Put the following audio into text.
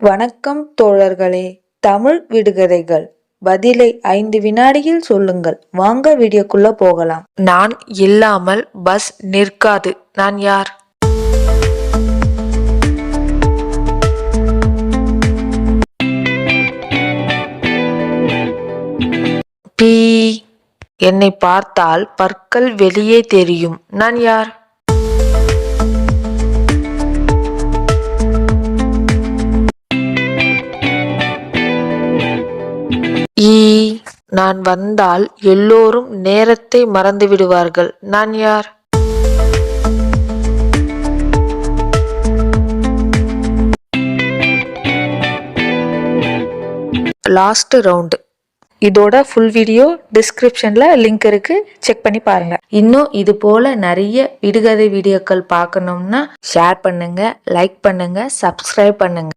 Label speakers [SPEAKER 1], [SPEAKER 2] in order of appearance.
[SPEAKER 1] வணக்கம் தோழர்களே. தமிழ் விடுகதைகள். பதிலை 5 வினாடியில் சொல்லுங்கள். வாங்க வீடியோக்குள்ள போகலாம். நான் இல்லாமல் பஸ் நிற்காது. நான் யார்? பீ. என்னை பார்த்தால் பற்கள் வெளியே தெரியும். நான் யார்? ஈ. நான் வந்தால் எல்லோரும் நேரத்தை மறந்து விடுவார்கள். நான் யார்? Last round. இதோட ஃபுல் வீடியோ டிஸ்கிரிப்ஷன்ல லிங்க் இருக்கு, செக் பண்ணி பாருங்க. இன்னும் இது போல நிறைய விடுகதை வீடியோக்கள் பார்க்கணும்னா ஷேர் பண்ணுங்க, லைக் பண்ணுங்க, சப்ஸ்கிரைப் பண்ணுங்க.